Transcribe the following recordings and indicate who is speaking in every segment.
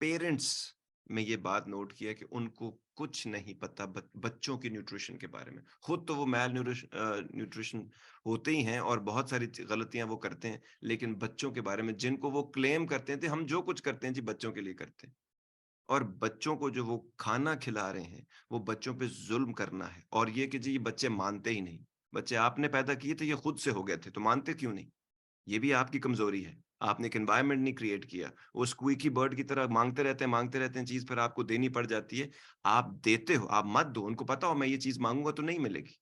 Speaker 1: Parents में ये बात नोट किया कि उनको कुछ नहीं पता बच्चों की न्यूट्रिशन के बारे में। खुद तो वो न्यूट्रिशन होते ही हैं और बहुत सारी गलतियां वो करते हैं, लेकिन बच्चों के बारे में जिनको वो क्लेम करते हैं, हम जो कुछ करते हैं जी बच्चों के लिए करते हैं। और बच्चों को जो वो खाना खिला रहे हैं, वो बच्चों पे ज़ुल्म करना है। और ये कि जी ये बच्चे मानते ही नहीं। बच्चे आपने पैदा किए थे, ये खुद से हो गए थे, तो मानते क्यों नहीं? ये भी आपकी कमज़ोरी है। आपने एक एनवायरनमेंट नहीं क्रिएट किया। वो स्क्वीकी बर्ड की तरह माँगते रहते हैं चीज़, फिर आपको देनी पड़ जाती है। आप देते हो, आप मत दो। उनको पता हो मैं ये चीज़ माँगूँगा तो नहीं मिलेगी।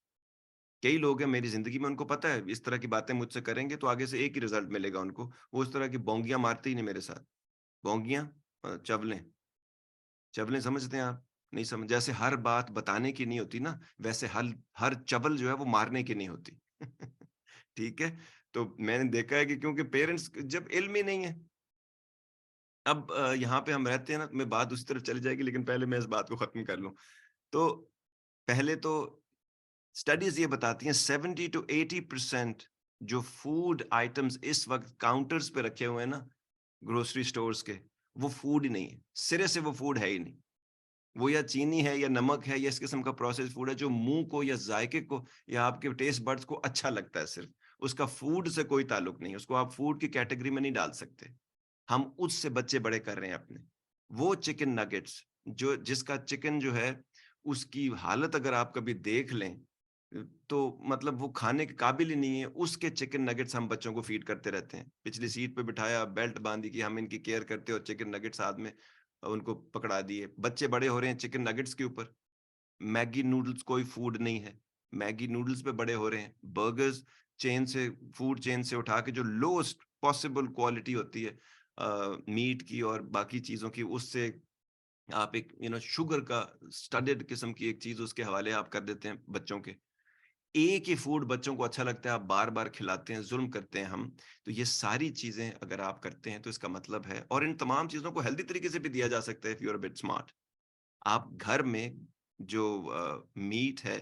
Speaker 1: कई लोग हैं मेरी ज़िंदगी में, उनको पता है इस तरह की बातें मुझसे करेंगे तो आगे से एक ही रिज़ल्ट मिलेगा उनको। वो इस तरह की बोंगियाँ मारते ही नहीं मेरे साथ। बोंगियाँ चवलें। चवलें समझते हैं आप? नहीं समझ, जैसे हर बात बताने की नहीं होती ना, वैसे हल हर चवल जो है वो मारने की नहीं होती। ठीक है? तो मैंने देखा है कि क्योंकि पेरेंट्स जब इल्म ही नहीं है, अब यहाँ पे हम रहते हैं ना, मैं बात उसी तरफ चली जाएगी, लेकिन पहले मैं इस बात को खत्म कर लूँ। तो पहले तो स्टडीज़ ये बताती हैं 70 टू 80% जो फूड आइटम्स इस वक़्त काउंटर्स पे रखे हुए हैं ना, ग्रोसरी स्टोर्स के, वो फूड ही नहीं है। सिरे से वो फूड है ही नहीं। वो या चीनी है या नमक है या इस किस्म का प्रोसेस्ड फूड है जो मुँह को या जायके को या आपके टेस्ट बड्स को अच्छा लगता है सिर्फ़। उसका फूड से कोई ताल्लुक नहीं है, उसको आप फूड की कैटेगरी में नहीं डाल सकते। हम उससे बच्चे बड़े कर रहे हैं अपने। वो चिकन नगेट्स जो जिसका चिकन जो है, उसकी हालत अगर आप कभी देख लें तो मतलब वो खाने के काबिल ही नहीं है, उसके चिकन नगेट्स हम बच्चों को फीड करते रहते हैं। पिछली सीट पे बिठाया, बेल्ट बाँधी कि हम इनकी केयर करते हैं और चिकन नगेट्स हाथ में उनको पकड़ा दिए। बच्चे बड़े हो रहे हैं चिकन नगेट्स के ऊपर। मैगी नूडल्स कोई फूड नहीं है। मैगी नूडल्स पे बड़े हो रहे हैं। बर्गर्स चेन से फूड चेन से उठा के जो लोएस्ट पॉसिबल क्वालिटी होती है मीट की और बाकी चीज़ों की, उससे आप एक शुगर का स्टडेड किस्म की एक चीज़ उसके हवाले आप कर देते हैं बच्चों के। एक ही फूड बच्चों को अच्छा लगता है, आप बार-बार खिलाते हैं, ज़ुल्म करते हैं हम। तो ये सारी चीज़ें अगर आप करते हैं तो इसका मतलब है, और इन तमाम चीज़ों को हेल्दी तरीके से भी दिया जा सकता है if you are a bit smart. आप घर में जो मीट है,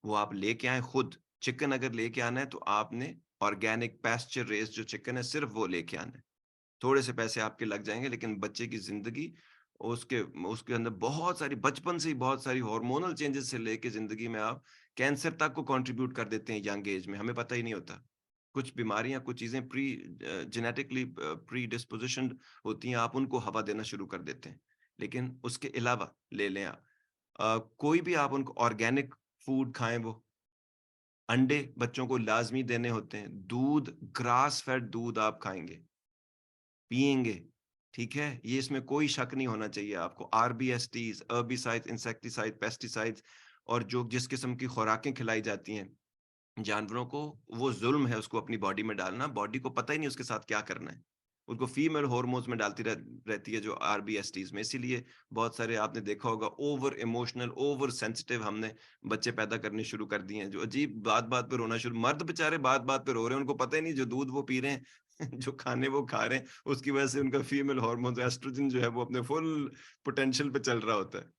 Speaker 1: वो आप लेके आएँ खुद। चिकन अगर लेके आना है तो आपने ऑर्गेनिक पास्चर रेज़्ड जो चिकन है सिर्फ़ वो लेके आना है। थोड़े से पैसे आपके लग जाएँगे, लेकिन बच्चे की ज़िंदगी उसके उसके अंदर बहुत सारी, बचपन से ही बहुत सारी हार्मोनल चेंजेज़ से लेके ज़िंदगी में आप कैंसर तक को कंट्रीब्यूट कर देते हैं यंग एज में, हमें पता ही नहीं होता। कुछ बीमारियाँ, कुछ चीज़ें जेनेटिकली प्रीडिस्पोज़िशन्ड होती हैं, आप उनको हवा देना शुरू कर देते हैं। लेकिन उसके अलावा ले लें आप कोई भी आप उनको ऑर्गेनिक फूड खाएँ वो। अंडे बच्चों को लाज़मी देने होते हैं। दूध, ग्रास फेड दूध आप खाएँगे। पिएँगे, ठीक है? ये इसमें कोई शक नहीं होना चाहिए आपको। आरबीएसटीज़, हर्बिसाइड्स, इंसेक्टिसाइड, पेस्टिसाइड्स और जो जिस किस्म की खुराकें खिलाई जाती हैं जानवरों को, वो ज़ुल्म है उसको अपनी बॉडी में डालना। बॉडी को पता ही नहीं उसके साथ क्या करना है। उसको फीमेल हार्मोन्स में डालती रहती है जो आरबीएसटीज़ में। इसीलिए बहुत सारे आपने देखा होगा ओवर इमोशनल, ओवर सेंसिटिव हमने बच्चे पैदा करने शुरू कर दिए हैं, जो अजीब बात-बात पे रोना शुरू, मर्द बेचारे बात-बात पे रो रहे हैं, उनको पता ही नहीं जो दूध वो पी रहे हैं, जो खाने वो खा रहे हैं, उसकी वजह से उनका फीमेल हार्मोन्स एस्ट्रोजन जो है वो अपने फुल पोटेंशियल पे चल रहा होता है।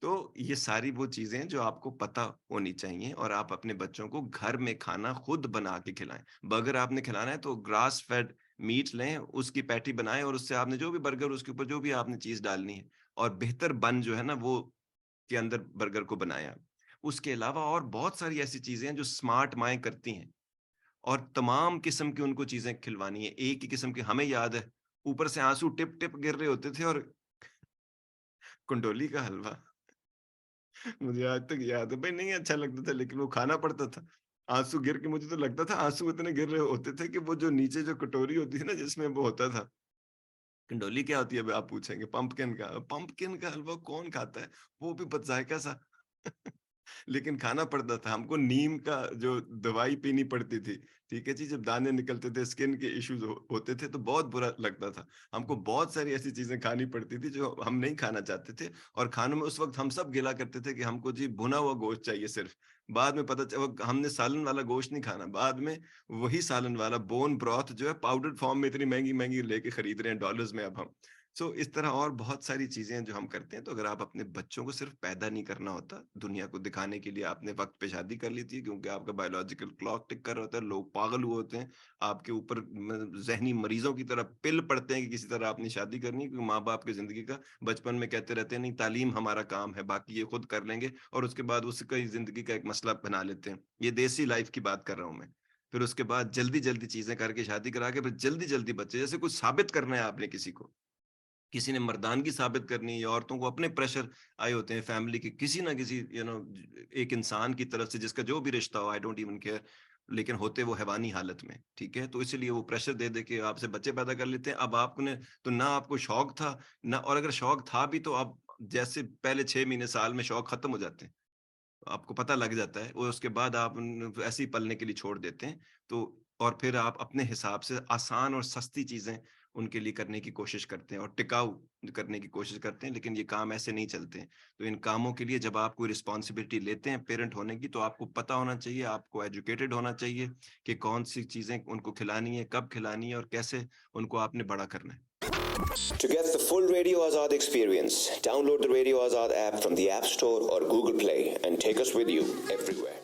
Speaker 1: तो ये सारी वो चीज़ें हैं जो आपको पता होनी चाहिए और आप अपने बच्चों को घर में खाना खुद बना के खिलाएँ। बर्गर आपने खिलाना है तो ग्रास फेड मीट लें, उसकी पैटी बनाएँ और उससे आपने जो भी बर्गर उसके ऊपर जो भी आपने चीज़ डालनी है और बेहतर बन जो है ना वो के अंदर बर्गर को बनाएँ आप। उसके अलावा और बहुत सारी ऐसी चीज़ें हैं जो स्मार्ट माएँ करती हैं और तमाम किस्म की उनको चीज़ें खिलवानी है। एक ही किस्म की हमें याद है, ऊपर से आँसू टिप-टिप गिर रहे होते थे और कंडोली का हलवा मुझे आज तक याद है भाई, नहीं अच्छा लगता था लेकिन वो खाना पड़ता था। आँसू गिर के मुझे तो लगता था आँसू इतने गिर रहे होते थे कि वो जो नीचे जो कटोरी होती है ना जिसमें वो होता था, कंडोली क्या होती है अब आप पूछेंगे? पंपकिन का हलवा कौन खाता है? वो भी बदज़ायका सा। लेकिन खाना पड़ता था हमको, नीम का जो दवाई पीनी पड़ती थी, ठीक है जी? जब दाने निकलते थे, स्किन के इश्यूज़ होते थे तो बहुत बुरा लगता था। हमको बहुत सारी ऐसी चीज़ें खानी पड़ती थी जो हम नहीं खाना चाहते थे और खानों में उस वक़्त हम सब गिला करते थे कि हमको जी भुना हुआ गोश्त चाहिए सिर्फ़। बाद में पता चला हमने सालन वाला गोश्त नहीं खाना, बाद में वही सालन वाला बोन ब्रॉथ जो है पाउडर्ड फॉर्म में इतनी महँगी-महँगी लेके खरीद रहे हैं डॉलर्स में अब हम। सो इस तरह और बहुत सारी चीज़ें हैं जो हम करते हैं, तो अगर आप अपने बच्चों को सिर्फ़ पैदा नहीं करना होता, दुनिया को दिखाने के लिए आपने वक़्त पे शादी कर ली थी क्योंकि आपका बायोलॉजिकल क्लॉक टिक कर रहा होता है, लोग पागल हुए होते हैं, आपके ऊपर म ज़हनी मरीज़ों की तरह पिल पड़ते हैं कि किसी तरह आपने शादी करनी है क्योंकि माँ-बाप की ज़िंदगी का बचपन में कहते रहते हैं, नहीं तालीम हमारा काम है, बाकी ये खुद कर लेंगे और उसके बाद उसका ही ज़िंदगी का एक मसला बना लेते हैं। ये देसी लाइफ़ की बात कर रहा हूँ मैं। फिर उसके बाद जल्दी-जल्दी चीज़ें करके शादी करा के फिर जल्दी-जल्दी बच्चे, जैसे कुछ साबित करना है आपने किसी को। किसी ने मर्दानगी साबित करनी है, औरतों को अपने प्रेशर आए होते हैं फैमिली के किसी ना किसी एक इंसान की तरफ से जिसका जो भी रिश्ता हो, आई डोंट इवन केयर, लेकिन होते वो हैवानी हालत में, ठीक है? तो इसीलिए वो प्रेशर दे दे के आपसे बच्चे पैदा कर लेते हैं। अब आपने तो ना आपको शौक था, ना, और अगर शौक था भी तो अब जैसे पहले 6 महीने साल में शौक खत्म हो जाते हैं। आपको पता लग जाता है और उसके बाद आप ऐसे ही पलने के लिए छोड़ देते हैं। तो और फिर आप अपने हिसाब से आसान और सस्ती चीज़ें उनके लिए करने की कोशिश करते हैं और टिकाऊ करने की कोशिश करते हैं, लेकिन ये काम ऐसे नहीं चलते हैं। तो इन कामों के लिए जब आप कोई रिस्पॉन्सिबिलिटी लेते हैं पेरेंट होने की, तो आपको पता होना चाहिए, आपको एजुकेटेड होना चाहिए कि कौन-सी चीज़ें उनको खिलानी है, कब खिलानी है और कैसे उनको आपने बड़ा करना है।
Speaker 2: To get the full Radio Azad experience, download the Radio Azad app from the App Store or Google Play and take us with you everywhere.